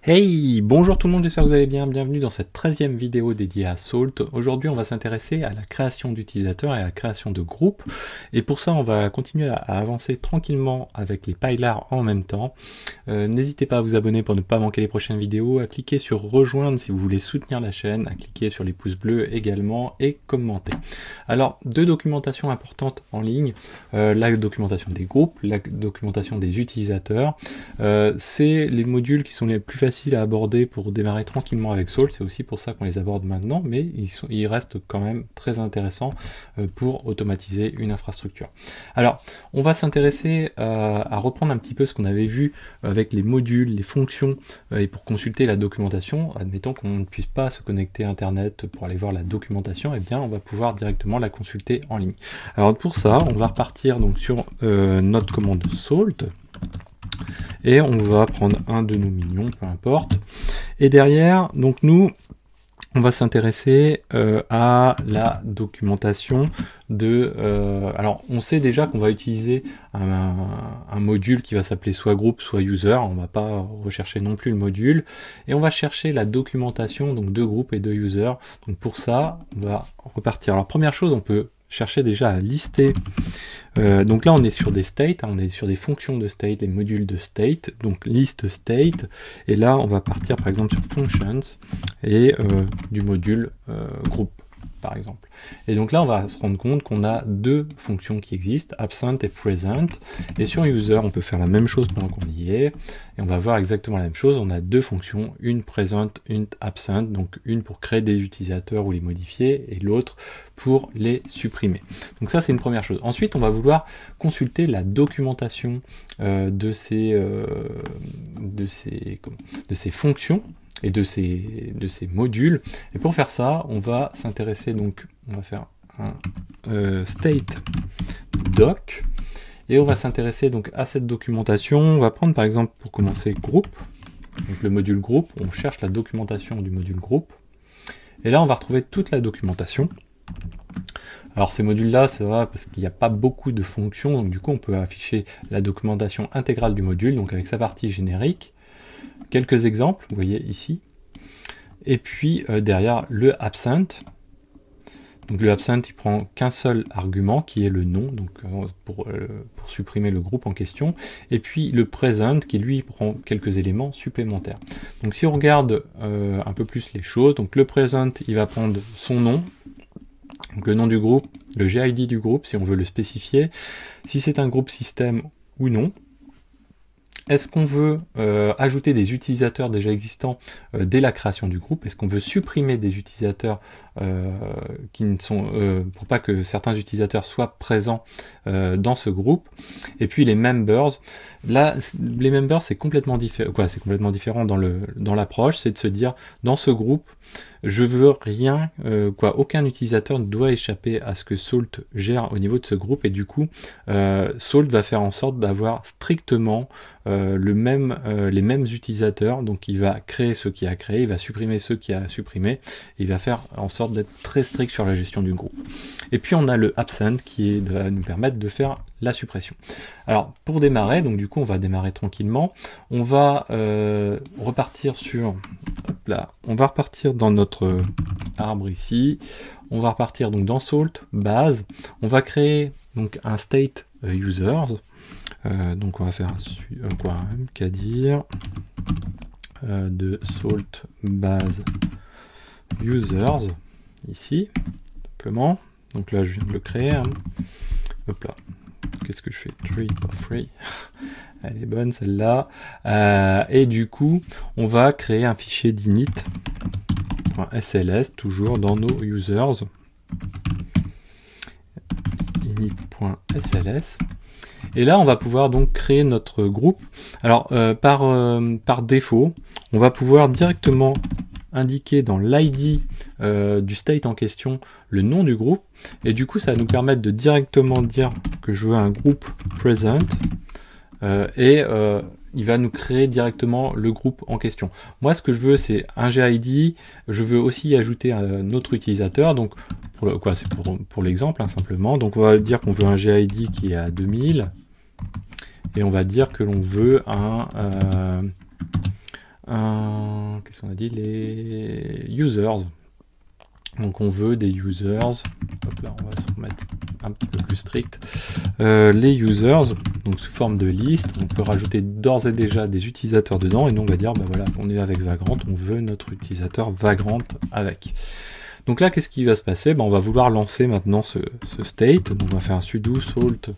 Hey, bonjour tout le monde, j'espère que vous allez bien, bienvenue dans cette 13e vidéo dédiée à Salt. Aujourd'hui on va s'intéresser à la création d'utilisateurs et à la création de groupes, et pour ça on va continuer à avancer tranquillement avec les pylars en même temps. N'hésitez pas à vous abonner pour ne pas manquer les prochaines vidéos, à cliquer sur rejoindre si vous voulez soutenir la chaîne, à cliquer sur les pouces bleus également et commenter. Alors, deux documentations importantes en ligne, la documentation des groupes, la documentation des utilisateurs. C'est les modules qui sont les plus faciles à aborder pour démarrer tranquillement avec Salt, c'est aussi pour ça qu'on les aborde maintenant, mais ils restent quand même très intéressants pour automatiser une infrastructure. Alors, on va s'intéresser à reprendre un petit peu ce qu'on avait vu avec les modules, les fonctions, et pour consulter la documentation. Admettons qu'on ne puisse pas se connecter à Internet pour aller voir la documentation, et bien on va pouvoir directement la consulter en ligne. Alors pour ça, on va repartir donc sur notre commande Salt, et on va prendre un de nos minions, peu importe. Et derrière, donc nous, on va s'intéresser à la documentation de... alors, on sait déjà qu'on va utiliser un module qui va s'appeler soit groupe, soit user. On va pas rechercher non plus le module. Et on va chercher la documentation donc de groupe et de user. Donc pour ça, on va repartir. Alors, première chose, on peut chercher déjà à lister. Donc là on est sur des states, on est sur des fonctions de state, des modules de state, donc list state, et là on va partir par exemple sur functions et du module group par exemple. Et donc là on va se rendre compte qu'on a deux fonctions qui existent, absent et present, et sur user on peut faire la même chose pendant qu'on y est, et on va voir exactement la même chose. On a deux fonctions, une present, une absent, donc une pour créer des utilisateurs ou les modifier, et l'autre pour les supprimer. Donc ça c'est une première chose. Ensuite on va vouloir consulter la documentation de ces fonctions et de ces modules, et pour faire ça on va s'intéresser, donc on va faire un state doc, et on va s'intéresser donc à cette documentation. On va prendre par exemple pour commencer groupe, donc le module groupe, on cherche la documentation du module groupe, et là on va retrouver toute la documentation. Alors ces modules-là, c'est vrai parce qu'il n'y a pas beaucoup de fonctions, donc du coup on peut afficher la documentation intégrale du module, donc avec sa partie générique, quelques exemples, vous voyez ici, et puis derrière le absent. Donc le absent il prend qu'un seul argument qui est le nom, donc pour supprimer le groupe en question, et puis le present qui lui prend quelques éléments supplémentaires. Donc si on regarde un peu plus les choses, donc le present il va prendre son nom, donc le nom du groupe, le GID du groupe si on veut le spécifier, si c'est un groupe système ou non. Est-ce qu'on veut ajouter des utilisateurs déjà existants dès la création du groupe? Est-ce qu'on veut supprimer des utilisateurs qui ne sont pour pas que certains utilisateurs soient présents dans ce groupe? Et puis les members. Là, les members c'est complètement différent. C'est complètement différent dans l'approche, c'est de se dire dans ce groupe, je veux rien, aucun utilisateur ne doit échapper à ce que Salt gère au niveau de ce groupe, et du coup, Salt va faire en sorte d'avoir strictement les mêmes utilisateurs. Donc il va créer ceux qui a créé, il va supprimer ceux qui a supprimé, il va faire en sorte d'être très strict sur la gestion du groupe. Et puis on a le absent qui va nous permettre de faire la suppression. Alors pour démarrer, donc du coup on va démarrer tranquillement, on va repartir sur, hop là, on va repartir dans notre arbre ici, on va repartir donc dans Salt, base, on va créer donc un state users, donc on va faire mkdir de Salt base users ici, simplement. Donc là je viens de le créer, hein. Hop là, qu'est-ce que je fais? Tree or free. Elle est bonne celle-là. Et du coup, on va créer un fichier d'init.sls, toujours dans nos users. init.sls. Et là, on va pouvoir donc créer notre groupe. Alors, par défaut, on va pouvoir directement indiquer dans l'ID du state en question le nom du groupe, et du coup ça va nous permettre de directement dire que je veux un groupe present, il va nous créer directement le groupe en question. Moi ce que je veux c'est un GID, je veux aussi ajouter un autre utilisateur, donc c'est pour l'exemple hein, simplement, donc on va dire qu'on veut un GID qui est à 2000, et on va dire que l'on veut qu'est-ce qu'on a dit, les users. Donc on veut des users. Hop là, on va se remettre un petit peu plus strict. Les users, donc sous forme de liste, on peut rajouter d'ores et déjà des utilisateurs dedans, et nous on va dire, bah voilà, on est avec Vagrant, on veut notre utilisateur Vagrant avec. Donc là, qu'est-ce qui va se passer? On va vouloir lancer maintenant ce state, donc on va faire un sudo salt,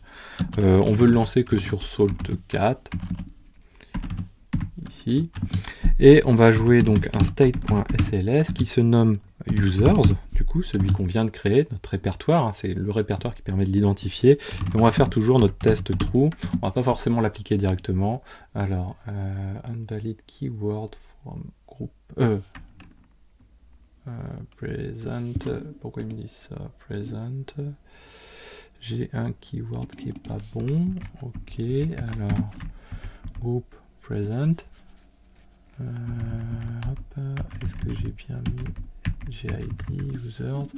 on veut le lancer que sur salt4, ici, et on va jouer donc un state.sls qui se nomme users, du coup celui qu'on vient de créer, notre répertoire, hein, c'est le répertoire qui permet de l'identifier, et on va faire toujours notre test true, on va pas forcément l'appliquer directement. Alors invalid keyword from group present, pourquoi il me dit ça, present, j'ai un keyword qui est pas bon, ok, alors group present, est-ce que j'ai bien mis GID, users,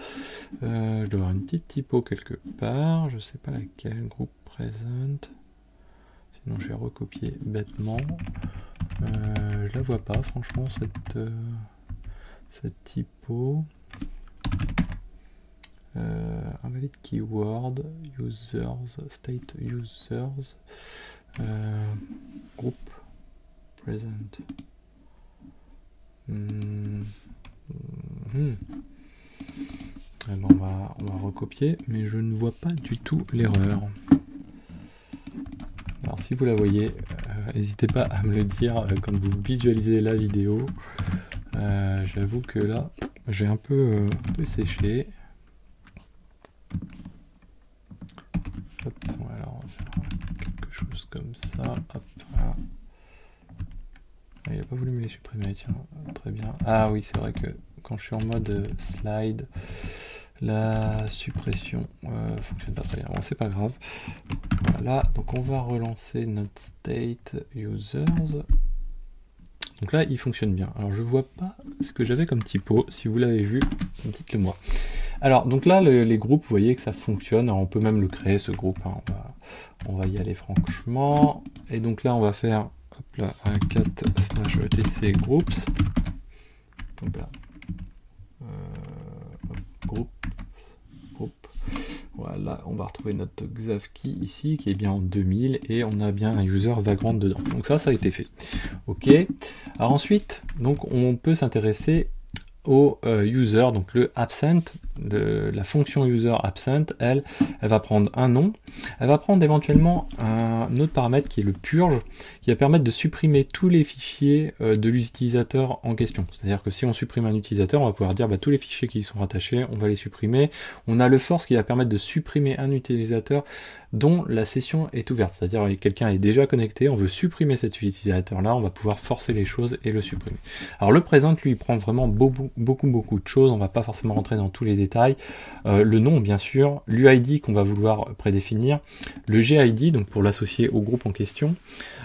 je dois avoir une petite typo quelque part, je sais pas laquelle, group present, sinon je vais recopier bêtement, je la vois pas franchement cette typo. Invalid keyword, users, state users, group present. On va recopier, mais je ne vois pas du tout l'erreur. Alors si vous la voyez, n'hésitez pas à me le dire quand vous visualisez la vidéo. J'avoue que là, j'ai un peu séché. Hop, voilà, on va faire quelque chose comme ça. Hop, voilà. Ah, il n'a pas voulu me les supprimer, tiens, très bien. Ah oui, c'est vrai que quand je suis en mode slide, la suppression fonctionne pas très bien. Bon, c'est pas grave. Voilà, donc on va relancer notre state users. Donc là, il fonctionne bien. Alors, je vois pas ce que j'avais comme typo. Si vous l'avez vu, dites-le moi. Alors, donc là, les groupes, vous voyez que ça fonctionne. Alors, on peut même le créer, ce groupe. Hein. On va y aller franchement. Et donc là, on va faire hop là, un cat /etc groups. Hop là. Groupe. Voilà, on va retrouver notre xavkey ici, qui est bien en 2000, et on a bien un user Vagrant dedans. Donc ça a été fait. Ok. Alors ensuite, donc on peut s'intéresser au user, donc le absent, la fonction user absent, elle va prendre un nom, elle va prendre éventuellement un autre paramètre qui est le purge, qui va permettre de supprimer tous les fichiers de l'utilisateur en question. C'est-à-dire que si on supprime un utilisateur, on va pouvoir dire tous les fichiers qui y sont rattachés, on va les supprimer. On a le force qui va permettre de supprimer un utilisateur dont la session est ouverte, c'est-à-dire que quelqu'un est déjà connecté, on veut supprimer cet utilisateur-là, on va pouvoir forcer les choses et le supprimer. Alors le present, lui, il prend vraiment beaucoup de choses, on va pas forcément rentrer dans tous les détails. Le nom, bien sûr, l'UID qu'on va vouloir prédéfinir, le GID, donc pour l'associer au groupe en question,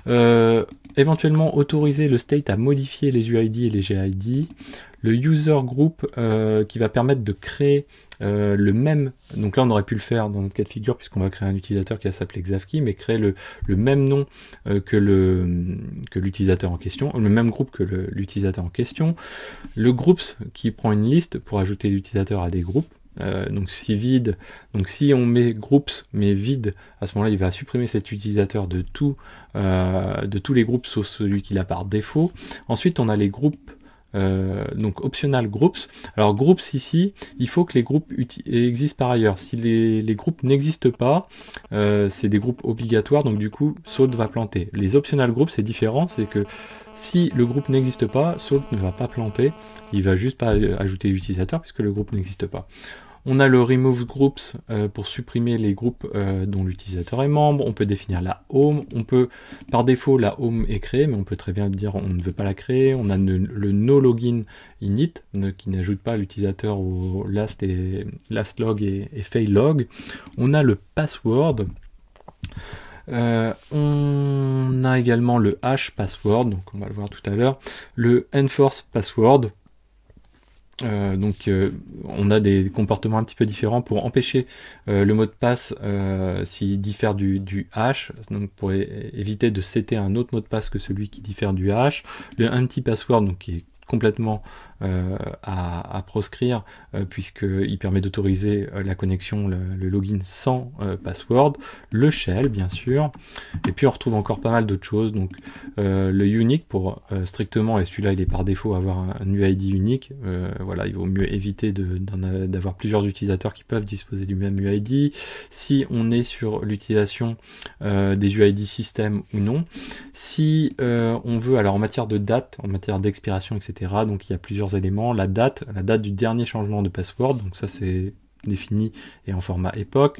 éventuellement autoriser le state à modifier les UID et les GID, le user group qui va permettre de créer le même, donc là on aurait pu le faire dans notre cas de figure puisqu'on va créer un utilisateur qui va s'appeler xavkey, mais créer le même nom que l'utilisateur en question, le même groupe que l'utilisateur en question, le groups qui prend une liste pour ajouter l'utilisateur à des groupes, donc si vide, donc si on met groups mais vide, à ce moment-là il va supprimer cet utilisateur de tous les groupes sauf celui qu'il a par défaut. Ensuite on a les groupes, donc optional groups. Alors groups ici, il faut que les groupes existent par ailleurs. Si les groupes n'existent pas, c'est des groupes obligatoires, donc du coup Salt va planter. Les optional groups c'est différent, c'est que si le groupe n'existe pas, Salt ne va pas planter, il va juste pas ajouter l'utilisateur puisque le groupe n'existe pas. On a le remove groups pour supprimer les groupes dont l'utilisateur est membre. On peut définir la home. On peut, par défaut, la home est créée, mais on peut très bien dire on ne veut pas la créer. On a le no login init qui n'ajoute pas l'utilisateur au last log et fail log. On a le password. On a également le hash password, donc on va le voir tout à l'heure. Le enforce password. On a des comportements un petit peu différents pour empêcher le mot de passe s'il diffère du hash, donc pour éviter de setter un autre mot de passe que celui qui diffère du hash. Le anti-password, donc qui est complètement à proscrire puisqu'il permet d'autoriser la connexion, le login sans password, le shell bien sûr, et puis on retrouve encore pas mal d'autres choses, donc le unique pour strictement, et celui-là il est par défaut avoir un UID unique, voilà, il vaut mieux éviter d'avoir plusieurs utilisateurs qui peuvent disposer du même UID. Si on est sur l'utilisation des UID système ou non, si on veut, alors en matière de date, en matière d'expiration, etc., donc il y a plusieurs éléments, la date du dernier changement de password, donc ça c'est défini et en format époque,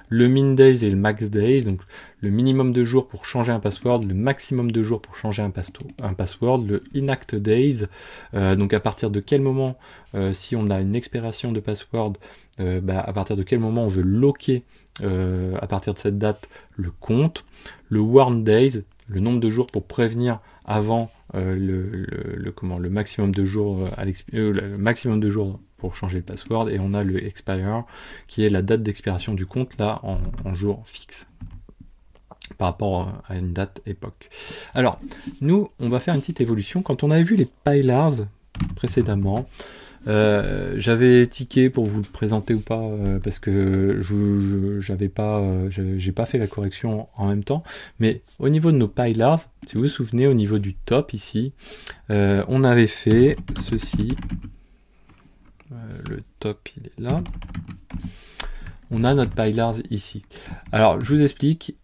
le min days et le max days, donc le minimum de jours pour changer un password, le maximum de jours pour changer un password, le inact days, donc à partir de quel moment, si on a une expiration de password, à partir de quel moment on veut locker à partir de cette date le compte, le warn days, le nombre de jours pour prévenir avant le maximum de jours le maximum de jours pour changer le password, et on a le expire qui est la date d'expiration du compte là en jour fixe par rapport à une date époque. Alors nous on va faire une petite évolution. Quand on avait vu les pylars précédemment, j'avais tiqué pour vous le présenter ou pas parce que j'ai pas fait la correction en même temps, mais au niveau de nos pylars, si vous vous souvenez, au niveau du top ici, on avait fait ceci, le top il est là, on a notre pylars ici. Alors je vous explique,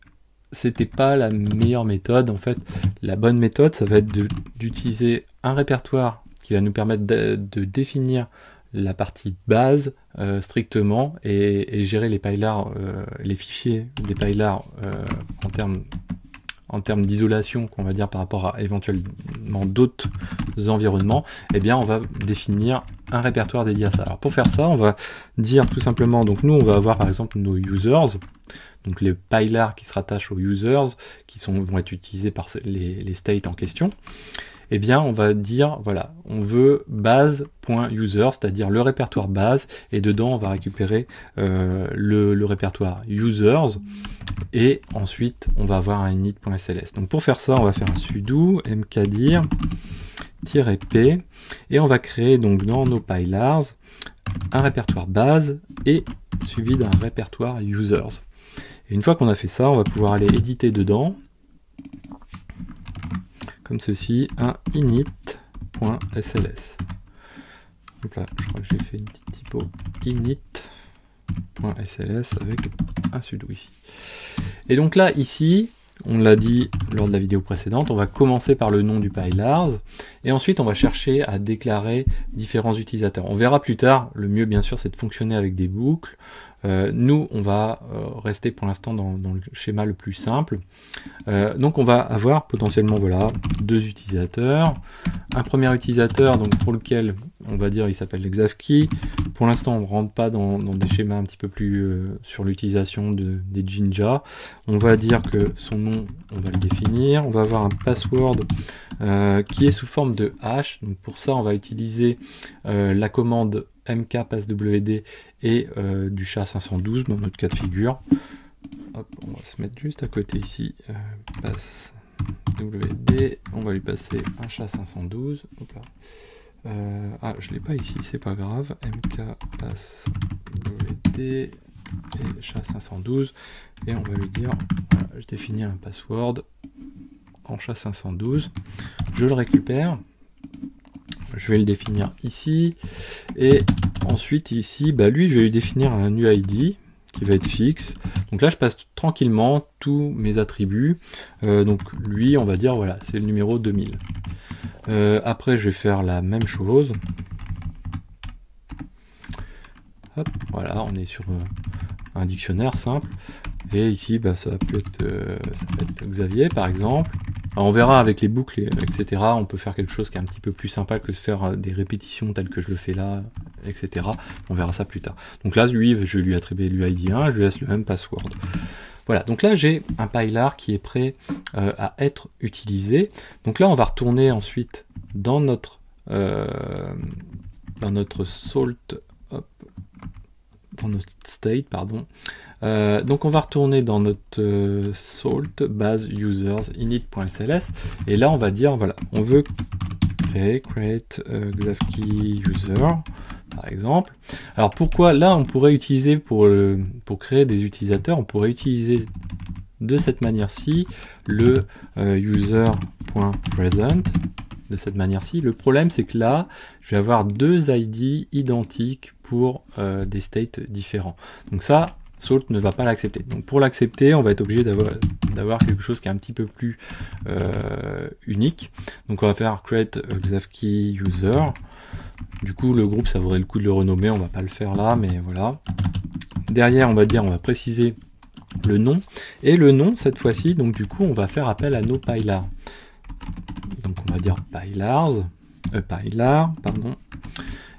c'était pas la meilleure méthode. En fait, la bonne méthode, ça va être d'utiliser un répertoire qui va nous permettre de définir la partie base strictement et gérer les pylars, les fichiers des pylars en termes d'isolation, qu'on va dire par rapport à éventuellement d'autres environnements. Eh bien on va définir un répertoire dédié à ça. Alors pour faire ça, on va dire tout simplement, donc nous on va avoir par exemple nos users, donc les pylars qui se rattachent aux users, qui vont être utilisés par les states en question. Eh bien, on va dire, voilà, on veut base.user, c'est-à-dire le répertoire base, et dedans, on va récupérer le répertoire users, et ensuite, on va avoir un init.sls. Donc, pour faire ça, on va faire un sudo mkdir -p, et on va créer donc dans nos pylars un répertoire base et suivi d'un répertoire users. Et une fois qu'on a fait ça, on va pouvoir aller éditer dedans, comme ceci, un init.sls. Donc là, je crois que j'ai fait une petite typo, init.sls avec un sudo ici. Et donc là, ici, on l'a dit lors de la vidéo précédente, on va commencer par le nom du pylars, et ensuite on va chercher à déclarer différents utilisateurs. On verra plus tard, le mieux bien sûr c'est de fonctionner avec des boucles. Nous on va rester pour l'instant dans le schéma le plus simple. Donc on va avoir potentiellement voilà deux utilisateurs, un premier utilisateur donc pour lequel on va dire il s'appelle Exafkey. Pour l'instant on ne rentre pas dans des schémas un petit peu plus sur l'utilisation des Jinja. On va dire que son nom on va le définir, on va avoir un password qui est sous forme de hash. Donc pour ça on va utiliser la commande mkpasswd et du SHA-512 dans notre cas de figure. Hop, on va se mettre juste à côté ici, passwd, on va lui passer un SHA-512. Hop là. Ah, je l'ai pas ici, c'est pas grave. mkpasswd et SHA-512, et on va lui dire voilà, je définis un password en SHA-512, je le récupère. Je vais le définir ici, et ensuite ici, lui je vais lui définir un UID qui va être fixe. Donc là je passe tranquillement tous mes attributs, donc lui on va dire voilà c'est le numéro 2000. Après je vais faire la même chose. Hop, voilà, on est sur un dictionnaire simple, et ici ça va être Xavier par exemple. Alors on verra avec les boucles, etc. On peut faire quelque chose qui est un petit peu plus sympa que de faire des répétitions telles que je le fais là, etc. On verra ça plus tard. Donc là, lui, je vais lui attribuer l'UID 1, je lui laisse le même password. Voilà, donc là j'ai un pylar qui est prêt à être utilisé. Donc là on va retourner ensuite dans notre dans notre salt, hop, dans notre state, pardon. Donc on va retourner dans notre salt base users init.sls et là on va dire voilà, on veut créer create xavkey user par exemple. Alors pourquoi là on pourrait utiliser pour créer des utilisateurs, on pourrait utiliser de cette manière-ci le user.present de cette manière-ci. Le problème c'est que là je vais avoir deux ID identiques pour des states différents. Donc ça Salt ne va pas l'accepter. Donc pour l'accepter, on va être obligé d'avoir quelque chose qui est un petit peu plus unique. Donc on va faire create xavkey user. Du coup le groupe ça vaudrait le coup de le renommer, on va pas le faire là, mais voilà. Derrière on va préciser le nom. Et le nom cette fois-ci, donc du coup on va faire appel à nos pylars. Donc on va dire pylar, pardon.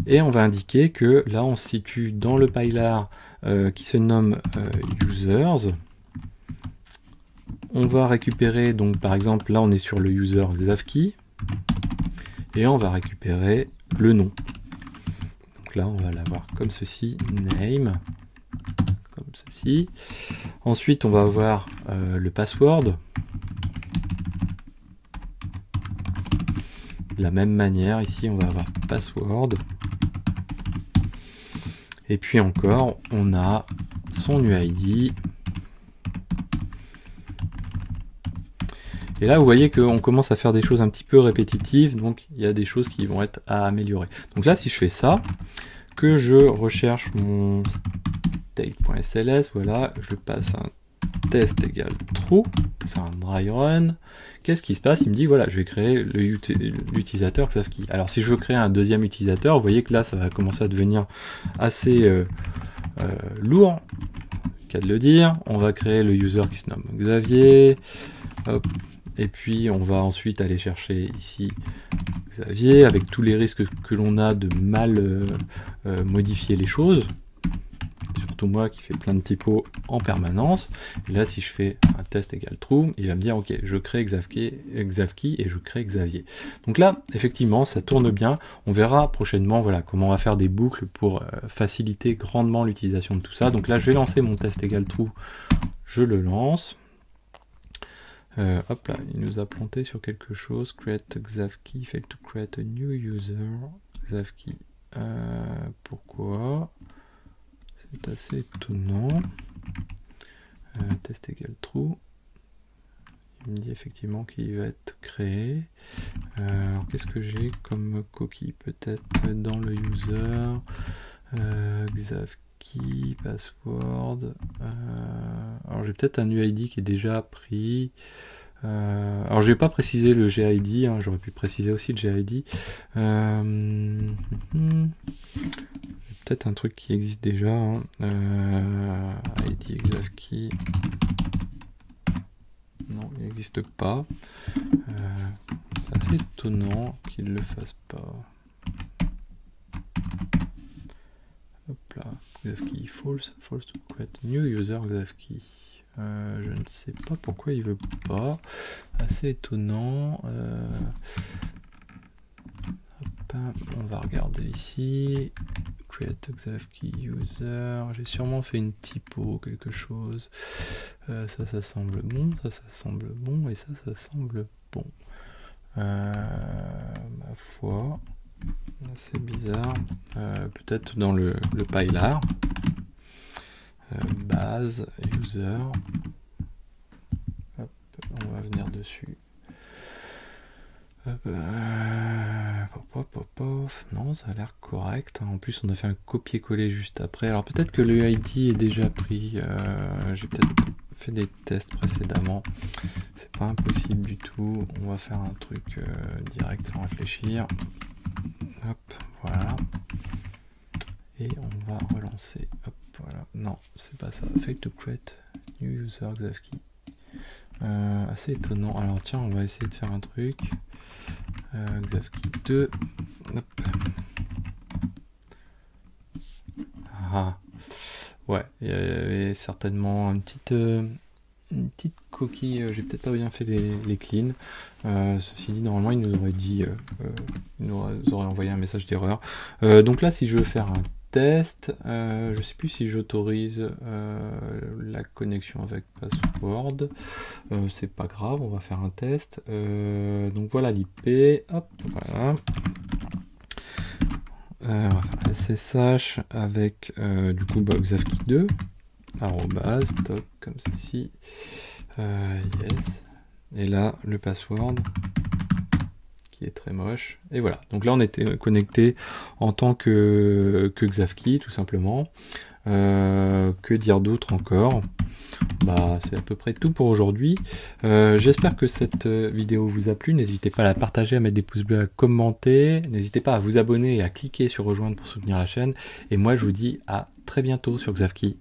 Et on va indiquer que là on se situe dans le pylar qui se nomme users. On va récupérer, donc par exemple là on est sur le user xavkey et on va récupérer le nom. Donc là on va l'avoir comme ceci, name, comme ceci. Ensuite on va avoir le password. De la même manière, ici on va avoir password. Et puis encore, on a son UID. Et là, vous voyez qu'on commence à faire des choses un petit peu répétitives, donc il y a des choses qui vont être à améliorer. Donc là, si je fais ça, que je recherche mon state.sls, voilà, je passe un test égale true, enfin un dry run. Qu'est-ce qui se passe? Il me dit voilà, je vais créer l'utilisateur xavkey. Alors si je veux créer un deuxième utilisateur, vous voyez que là ça va commencer à devenir assez lourd, qu'à de le dire. On va créer le user qui se nomme Xavier, hop, et puis on va ensuite aller chercher ici Xavier avec tous les risques que l'on a de mal modifier les choses. Surtout moi qui fais plein de typos en permanence. Et là, si je fais un test égale true, il va me dire ok, je crée xavkey et je crée Xavier. Donc là, effectivement, ça tourne bien. On verra prochainement, voilà, comment on va faire des boucles pour faciliter grandement l'utilisation de tout ça. Donc là, je vais lancer mon test égale true. Je le lance. Hop là, il nous a planté sur quelque chose. Create xavkey, fail to create a new user. Xavkey. Pourquoi? C'est assez étonnant. Test égale true. Il me dit effectivement qu'il va être créé. Alors qu'est-ce que j'ai comme coquille peut-être dans le user? Xavkey, password. Alors j'ai peut-être un UID qui est déjà pris. Alors je vais pas préciser le GID, hein, j'aurais pu préciser aussi le GID. Peut-être un truc qui existe déjà. Hein. ID xavkey. Non, il n'existe pas. C'est assez étonnant qu'il ne le fasse pas. Hop là, xavkey false to create new user xavkey. Je ne sais pas pourquoi il veut pas. Assez étonnant. Hop, on va regarder ici. Create xavkey user. J'ai sûrement fait une typo, quelque chose. Ça semble bon. Ça semble bon. Et ça semble bon. Ma foi. C'est bizarre. Peut-être dans le pylar. Base, user. Hop, on va venir dessus. Non, ça a l'air correct. En plus, on a fait un copier-coller juste après. Alors peut-être que le ID est déjà pris. J'ai peut-être fait des tests précédemment. C'est pas impossible du tout. On va faire un truc direct sans réfléchir. Hop, voilà. Et on va relancer. Hop, voilà. Non, c'est pas ça. Fail to create new user xavkey. Assez étonnant. Alors tiens, on va essayer de faire un truc. Xavkey 2. Hop. Ah. Ouais, il y avait certainement une petite coquille, j'ai peut-être pas bien fait les cleans. Ceci dit, normalement, il nous aurait dit, il nous aurait envoyé un message d'erreur. Donc là, si je veux faire un test, je sais plus si j'autorise la connexion avec password. C'est pas grave, on va faire un test. Donc voilà l'IP. Hop, voilà. On va faire SSH avec du coup Xavki2 arrobase toc comme ceci. Yes. Et là le password qui est très moche. Et voilà. Donc là on était connecté en tant que Xavki tout simplement. Que dire d'autre encore? Bah, c'est à peu près tout pour aujourd'hui. J'espère que cette vidéo vous a plu. N'hésitez pas à la partager, à mettre des pouces bleus, à commenter. N'hésitez pas à vous abonner et à cliquer sur rejoindre pour soutenir la chaîne. Et moi, je vous dis à très bientôt sur Xavki.